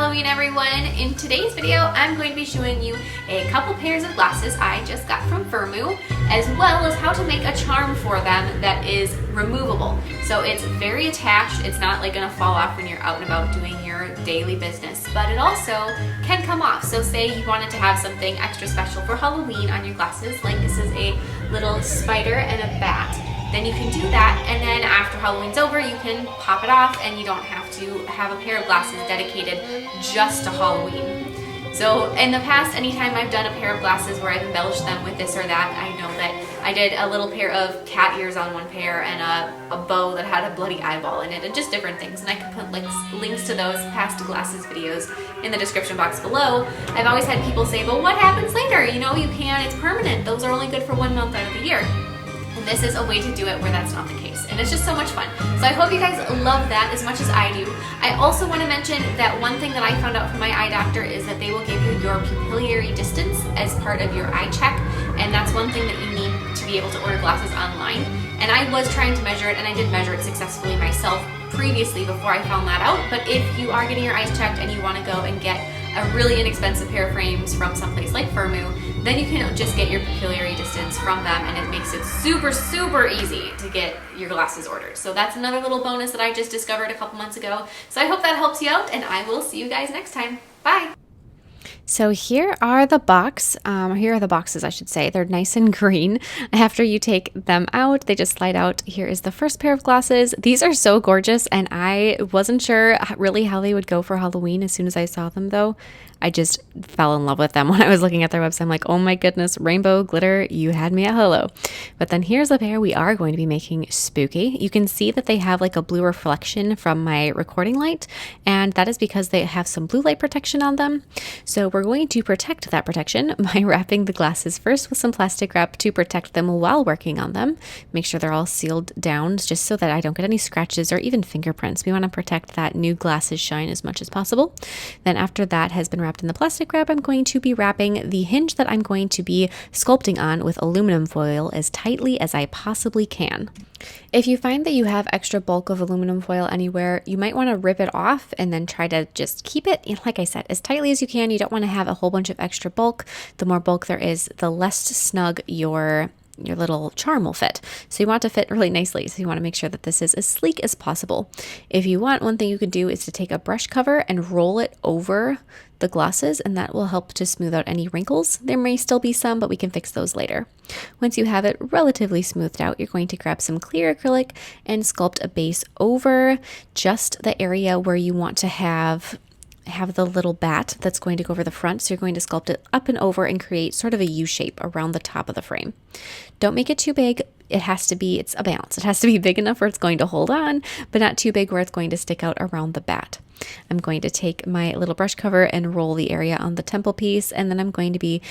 Halloween, everyone. In today's video, I'm going to be showing you a couple pairs of glasses I just got from Firmoo, as well as how to make a charm for them that is removable. So it's very attached. It's not like gonna fall off when you're out and about doing your daily business, but it also can come off. So say you wanted to have something extra special for Halloween on your glasses, like this is a little spider and a bat. Then you can do that, and then after Halloween's over, you can pop it off and you don't have to have a pair of glasses dedicated just to Halloween. So in the past, anytime I've done a pair of glasses where I've embellished them with this or that, I know that I did a little pair of cat ears on one pair and a bow that had a bloody eyeball in it and just different things. And I can put links to those past glasses videos in the description box below. I've always had people say, but what happens later? You know, you can't, it's permanent. Those are only good for 1 month out of the year. And this is a way to do it where that's not the case. And it's just so much fun. So I hope you guys love that as much as I do. I also want to mention that one thing that I found out from my eye doctor is that they will give you your pupillary distance as part of your eye check. And that's one thing that you need to be able to order glasses online. And I was trying to measure it, and I did measure it successfully myself previously before I found that out. But if you are getting your eyes checked and you want to go and get a really inexpensive pair of frames from someplace like Firmoo, then you can just get your pupillary distance from them, and it makes it super, super easy to get your glasses ordered. So that's another little bonus that I just discovered a couple months ago. So I hope that helps you out, and I will see you guys next time. Bye! So here are the boxes, I should say. They're nice and green. After you take them out, they just slide out. Here is the first pair of glasses. These are so gorgeous, and I wasn't sure really how they would go for Halloween. As soon as I saw them, though, I just fell in love with them. When I was looking at their website, I'm like, oh my goodness, rainbow glitter, you had me at hello. But then here's a pair we are going to be making spooky. You can see that they have like a blue reflection from my recording light, and that is because they have some blue light protection on them. So we're going to protect that protection by wrapping the glasses first with some plastic wrap to protect them while working on them. Make sure they're all sealed down just so that I don't get any scratches or even fingerprints. We want to protect that new glasses shine as much as possible. Then after that has been wrapped in the plastic wrap, I'm going to be wrapping the hinge that I'm going to be sculpting on with aluminum foil as tightly as I possibly can. If you find that you have extra bulk of aluminum foil anywhere, you might want to rip it off and then try to just keep it, like I said, as tightly as you can. You don't want to have a whole bunch of extra bulk. The more bulk there is, the less snug your little charm will fit. So you want it to fit really nicely. So you want to make sure that this is as sleek as possible. If you want, one thing you can do is to take a brush cover and roll it over the glasses, and that will help to smooth out any wrinkles. There may still be some, but we can fix those later. Once you have it relatively smoothed out, you're going to grab some clear acrylic and sculpt a base over just the area where you want to have the little bat that's going to go over the front. So you're going to sculpt it up and over and create sort of a U shape around the top of the frame. Don't make it too big. It's a balance. It has to be big enough where it's going to hold on, but not too big where it's going to stick out around the bat. I'm going to take my little brush cover and roll the area on the temple piece, and then I'm going to be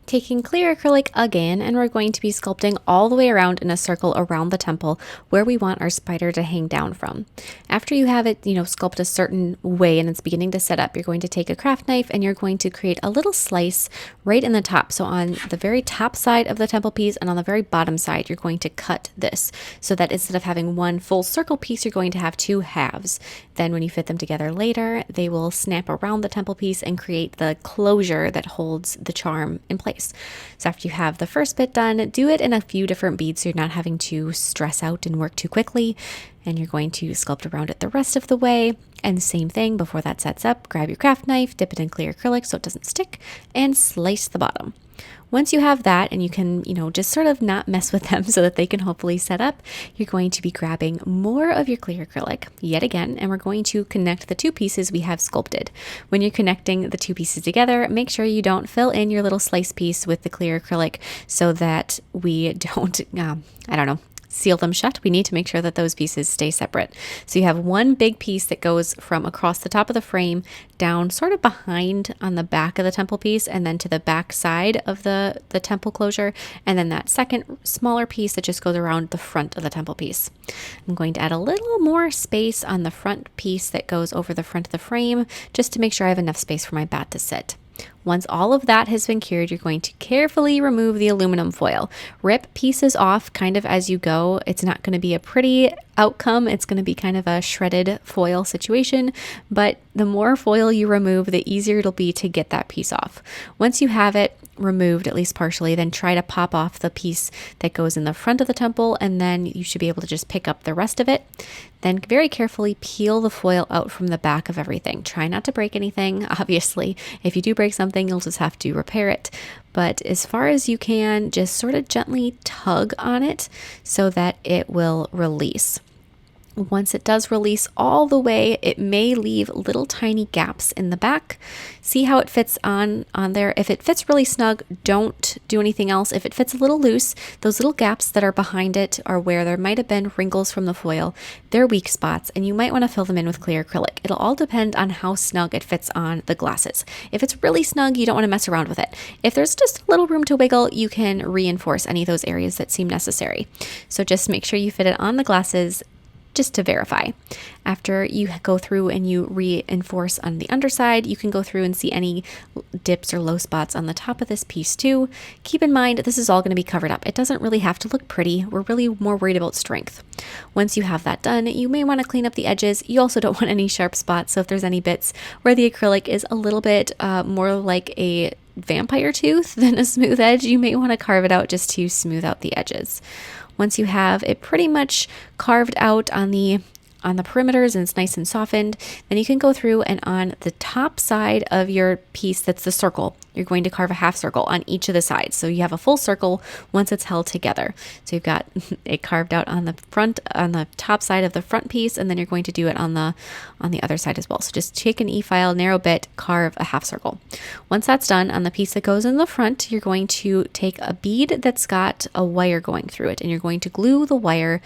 taking clear acrylic again, and we're going to be sculpting all the way around in a circle around the temple where we want our spider to hang down from. After you have it, sculpt a certain way and it's beginning to set up, you're going to take a craft knife and you're going to create a little slice right in the top. So on the very top side of the temple piece and on the very bottom side, you're going to cut this so that instead of having one full circle piece, you're going to have two halves. Then when you fit them together later, they will snap around the temple piece and create the closure that holds the charm in place. So after you have the first bit done, do it in a few different beads so you're not having to stress out and work too quickly. And you're going to sculpt around it the rest of the way. And same thing, before that sets up, grab your craft knife, dip it in clear acrylic so it doesn't stick, and slice the bottom. Once you have that, and you can, just sort of not mess with them so that they can hopefully set up, you're going to be grabbing more of your clear acrylic yet again, and we're going to connect the two pieces we have sculpted. When you're connecting the two pieces together, make sure you don't fill in your little slice piece with the clear acrylic so that we don't, seal them shut. We need to make sure that those pieces stay separate. So you have one big piece that goes from across the top of the frame down sort of behind on the back of the temple piece and then to the back side of the temple closure, and then that second smaller piece that just goes around the front of the temple piece. I'm going to add a little more space on the front piece that goes over the front of the frame just to make sure I have enough space for my bat to sit. Once all of that has been cured, you're going to carefully remove the aluminum foil. Rip pieces off kind of as you go. It's not going to be a pretty outcome. It's going to be kind of a shredded foil situation, but the more foil you remove, the easier it'll be to get that piece off. Once you have it removed, at least partially, then try to pop off the piece that goes in the front of the temple, and then you should be able to just pick up the rest of it. Then very carefully peel the foil out from the back of everything. Try not to break anything. Obviously, if you do break something, you'll just have to repair it. But as far as you can, just sort of gently tug on it so that it will release. Once it does release all the way, it may leave little tiny gaps in the back. See how it fits on there. If it fits really snug, don't do anything else. If it fits a little loose, those little gaps that are behind it are where there might have been wrinkles from the foil. They're weak spots, and you might want to fill them in with clear acrylic. It'll all depend on how snug it fits on the glasses. If it's really snug, you don't want to mess around with it. If there's just a little room to wiggle, you can reinforce any of those areas that seem necessary. So just make sure you fit it on the glasses just to verify. After you go through and you reinforce on the underside, you can go through and see any dips or low spots on the top of this piece too. Keep in mind, this is all going to be covered up. It doesn't really have to look pretty. We're really more worried about strength. Once you have that done, you may want to clean up the edges. You also don't want any sharp spots. So if there's any bits where the acrylic is a little bit more like a vampire tooth than a smooth edge, you may want to carve it out just to smooth out the edges. Once you have it pretty much carved out on the perimeters and it's nice and softened, then you can go through and on the top side of your piece that's the circle, you're going to carve a half circle on each of the sides. So you have a full circle once it's held together. So you've got it carved out on the front, on the top side of the front piece, and then you're going to do it on the other side as well. So just take an E-file, narrow bit, carve a half circle. Once that's done, on the piece that goes in the front, you're going to take a bead that's got a wire going through it, and you're going to glue the wire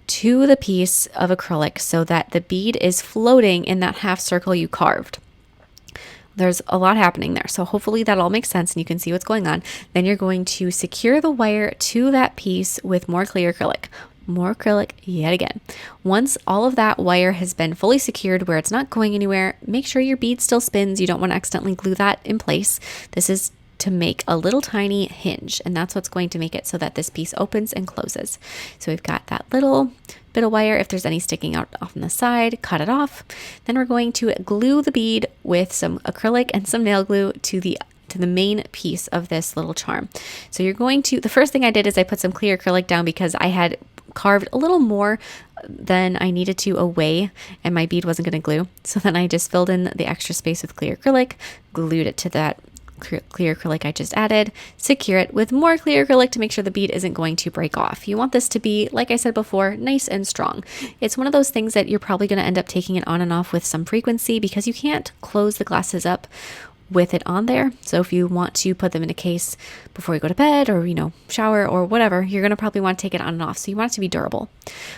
to the piece of acrylic so that the bead is floating in that half circle you carved. There's a lot happening there, so hopefully that all makes sense and you can see what's going on. Then you're going to secure the wire to that piece with more clear acrylic. More acrylic yet again. Once all of that wire has been fully secured where it's not going anywhere, make sure your bead still spins. You don't want to accidentally glue that in place. This is to make a little tiny hinge, and that's what's going to make it so that this piece opens and closes. So we've got that little bit of wire. If there's any sticking out off on the side, cut it off. Then we're going to glue the bead with some acrylic and some nail glue to the main piece of this little charm. So you're going to, the first thing I did is I put some clear acrylic down because I had carved a little more than I needed to away and my bead wasn't going to glue. So then I just filled in the extra space with clear acrylic, glued it to that clear acrylic I just added, secure it with more clear acrylic to make sure the bead isn't going to break off. You want this to be, like I said before, nice and strong. It's one of those things that you're probably going to end up taking it on and off with some frequency because you can't close the glasses up with it on there. So if you want to put them in a case before you go to bed or, shower or whatever, you're going to probably want to take it on and off. So you want it to be durable.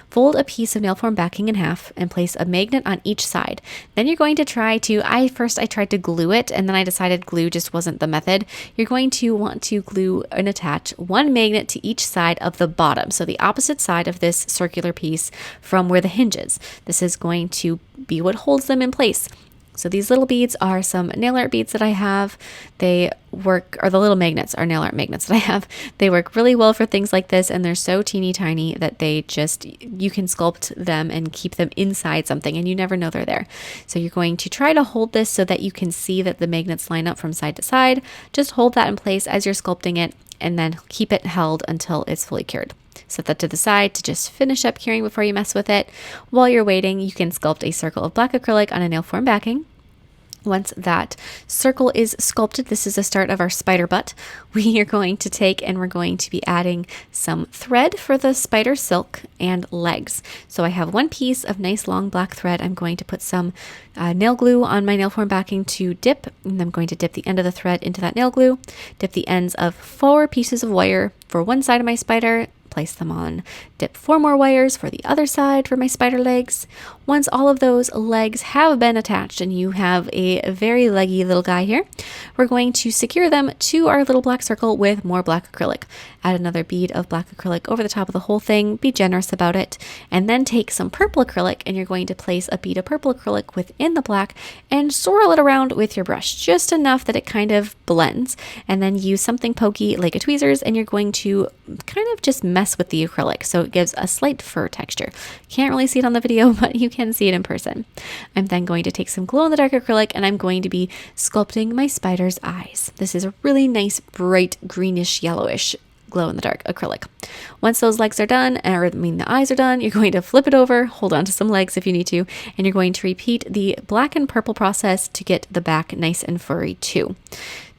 Fold a piece of nail form backing in half and place a magnet on each side. Then you're going to try to, I tried to glue it and then I decided glue just wasn't the method. You're going to want to glue and attach one magnet to each side of the bottom. So the opposite side of this circular piece from where the hinge is. This is going to be what holds them in place. So these little beads are some nail art beads that I have. They work, or the little magnets are nail art magnets that I have. They work really well for things like this, and they're so teeny tiny that you can sculpt them and keep them inside something, and you never know they're there. So you're going to try to hold this so that you can see that the magnets line up from side to side. Just hold that in place as you're sculpting it, and then keep it held until it's fully cured. Set that to the side to just finish up curing before you mess with it. While you're waiting, you can sculpt a circle of black acrylic on a nail form backing. Once that circle is sculpted, this is the start of our spider butt. We are going to take and we're going to be adding some thread for the spider silk and legs. So I have one piece of nice long black thread. I'm going to put some nail glue on my nail form backing to dip, and I'm going to dip the end of the thread into that nail glue, dip the ends of 4 pieces of wire for one side of my spider, place them on, dip 4 more wires for the other side for my spider legs. Once all of those legs have been attached and you have a very leggy little guy here, we're going to secure them to our little black circle with more black acrylic. Add another bead of black acrylic over the top of the whole thing, be generous about it, and then take some purple acrylic and you're going to place a bead of purple acrylic within the black and swirl it around with your brush, just enough that it kind of blends, and then use something pokey like a tweezers and you're going to kind of just mess with the acrylic so it gives a slight fur texture. Can't really see it on the video, but you can see it in person. I'm then going to take some glow-in-the-dark acrylic and I'm going to be sculpting my spider's eyes. This is a really nice bright greenish yellowish glow-in-the-dark acrylic. Once those legs are done, the eyes are done, you're going to flip it over, hold on to some legs if you need to, and you're going to repeat the black and purple process to get the back nice and furry too.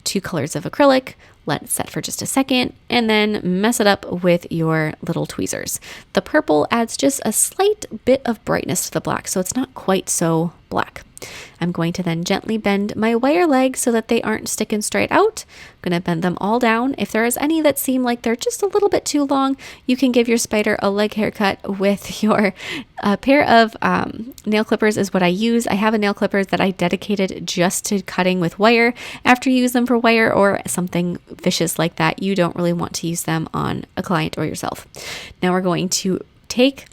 2 colors of acrylic, let it set for just a second, and then mess it up with your little tweezers. The purple adds just a slight bit of brightness to the black, so it's not quite so black. I'm going to then gently bend my wire legs so that they aren't sticking straight out. I'm going to bend them all down. If there is any that seem like they're just a little bit too long, you can give your spider a leg haircut with your pair of nail clippers is what I use. I have a nail clippers that I dedicated just to cutting with wire. After you use them for wire or something vicious like that, you don't really want to use them on a client or yourself. Now we're going to take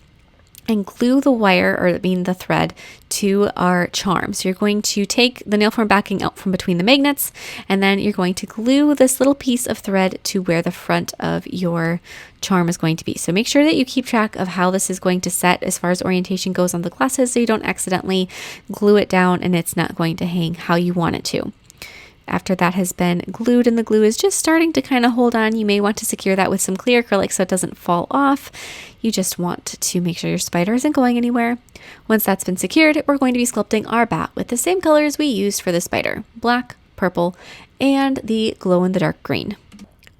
and glue the wire, or the thread, to our charm. So you're going to take the nail form backing out from between the magnets, and then you're going to glue this little piece of thread to where the front of your charm is going to be. So make sure that you keep track of how this is going to set as far as orientation goes on the glasses so you don't accidentally glue it down and it's not going to hang how you want it to. After that has been glued and the glue is just starting to kind of hold on, you may want to secure that with some clear acrylic so it doesn't fall off. You just want to make sure your spider isn't going anywhere. Once that's been secured, we're going to be sculpting our bat with the same colors we used for the spider: black, purple, and the glow-in-the-dark green.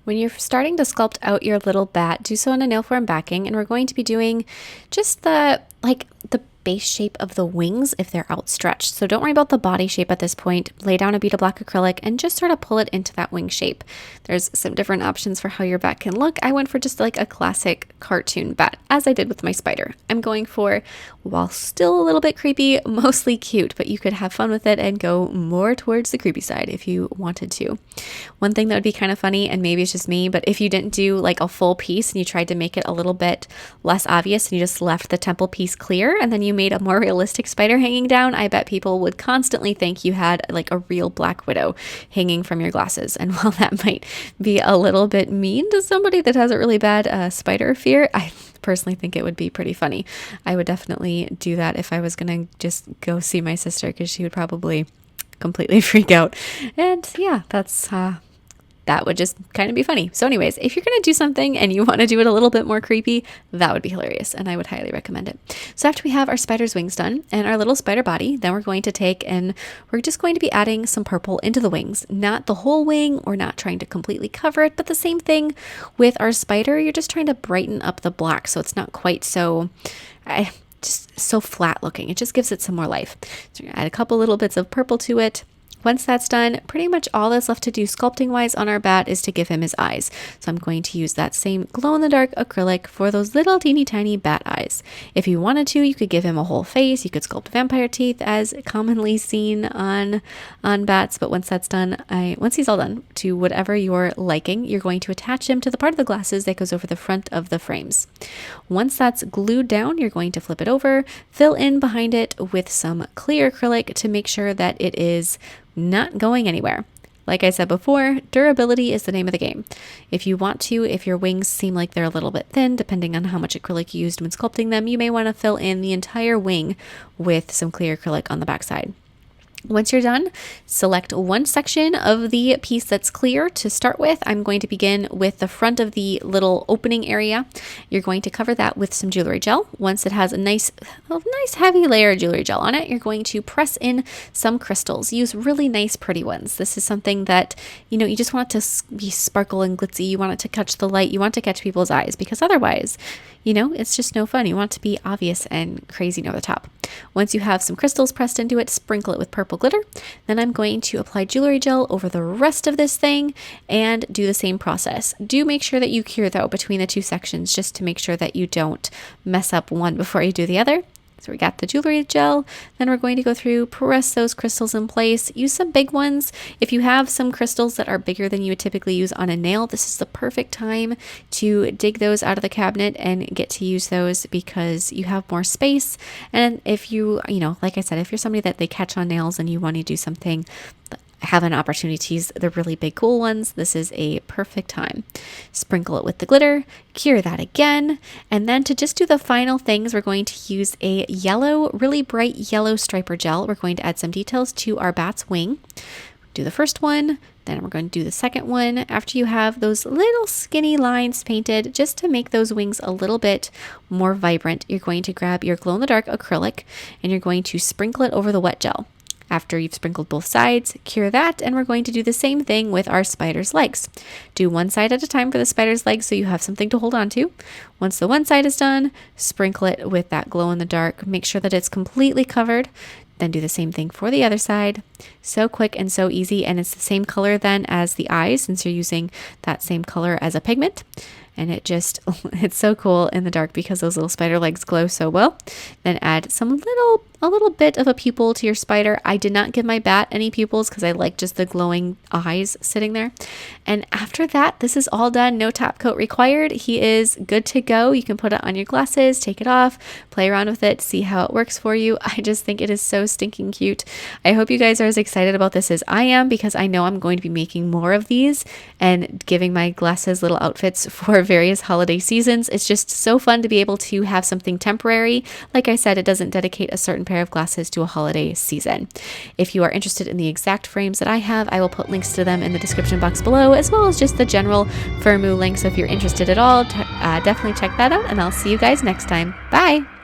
When you're starting to sculpt out your little bat, do so in a nail form backing, and we're going to be doing just the base shape of the wings if they're outstretched. So don't worry about the body shape at this point. Lay down a bead of black acrylic and just sort of pull it into that wing shape. There's some different options for how your bat can look. I went for just like a classic cartoon bat, as I did with my spider. I'm going for, while still a little bit creepy, mostly cute, but you could have fun with it and go more towards the creepy side if you wanted to. One thing that would be kind of funny, and maybe it's just me, but if you didn't do like a full piece and you tried to make it a little bit less obvious and you just left the temple piece clear and then you made a more realistic spider hanging down, I bet people would constantly think you had like a real black widow hanging from your glasses. And while that might be a little bit mean to somebody that has a really bad spider fear, I personally think it would be pretty funny. I would definitely do that if I was gonna just go see my sister, because she would probably completely freak out. And yeah, that would just kind of be funny. So anyways, if you're going to do something and you want to do it a little bit more creepy, that would be hilarious, and I would highly recommend it. So after we have our spider's wings done and our little spider body, then we're going to take and we're just going to be adding some purple into the wings. Not the whole wing, or not trying to completely cover it, but the same thing with our spider. You're just trying to brighten up the black so it's not quite so just so flat looking. It just gives it some more life. So you're going to add a couple little bits of purple to it. Once that's done, pretty much all that's left to do sculpting wise on our bat is to give him his eyes. So I'm going to use that same glow-in-the-dark acrylic for those little teeny tiny bat eyes. If you wanted to, you could give him a whole face. You could sculpt vampire teeth as commonly seen on bats. But once that's done, once he's all done to whatever you're liking, you're going to attach him to the part of the glasses that goes over the front of the frames. Once that's glued down, you're going to flip it over, fill in behind it with some clear acrylic to make sure that it is not going anywhere. Like I said before, durability is the name of the game. If you want to, if your wings seem like they're a little bit thin, depending on how much acrylic you used when sculpting them, you may want to fill in the entire wing with some clear acrylic on the backside. Once you're done, select one section of the piece that's clear to start with. I'm going to begin with the front of the little opening area. You're going to cover that with some jewelry gel. Once it has a nice heavy layer of jewelry gel on it, you're going to press in some crystals. Use really nice, pretty ones. This is something that, you just want it to be sparkle and glitzy. You want it to catch the light. You want to catch people's eyes, because otherwise, it's just no fun. You want it to be obvious and crazy and over the top. Once you have some crystals pressed into it, sprinkle it with purple glitter. Then I'm going to apply jewelry gel over the rest of this thing and do the same process. Do make sure that you cure though between the two sections just to make sure that you don't mess up one before you do the other. So we got the jewelry gel, then we're going to go through, press those crystals in place, use some big ones. If you have some crystals that are bigger than you would typically use on a nail, this is the perfect time to dig those out of the cabinet and get to use those because you have more space. And if you like I said, if you're somebody that they catch on nails and you want to do something, have an opportunity to use the really big cool ones, this is a perfect time. Sprinkle it with the glitter, cure that again, and then to just do the final things, we're going to use a yellow, really bright yellow striper gel. We're going to add some details to our bat's wing. Do the first one, then we're going to do the second one. After you have those little skinny lines painted, just to make those wings a little bit more vibrant, you're going to grab your glow-in-the-dark acrylic and you're going to sprinkle it over the wet gel. After you've sprinkled both sides, cure that, and we're going to do the same thing with our spider's legs. Do one side at a time for the spider's legs so you have something to hold on to. Once the one side is done, sprinkle it with that glow in the dark. Make sure that it's completely covered. Then do the same thing for the other side. So quick and so easy, and it's the same color then as the eyes since you're using that same color as a pigment. And it's so cool in the dark because those little spider legs glow so well. Then add a little bit of a pupil to your spider. I did not give my bat any pupils because I like just the glowing eyes sitting there. And after that, this is all done. No top coat required. He is good to go. You can put it on your glasses, take it off, play around with it, see how it works for you. I just think it is so stinking cute. I hope you guys are as excited about this as I am because I know I'm going to be making more of these and giving my glasses little outfits for various holiday seasons. It's just so fun to be able to have something temporary. Like I said, it doesn't dedicate a certain pair of glasses to a holiday season. If you are interested in the exact frames that I have, I will put links to them in the description box below, as well as just the general Firmoo link. So if you're interested at all, definitely check that out, and I'll see you guys next time. Bye!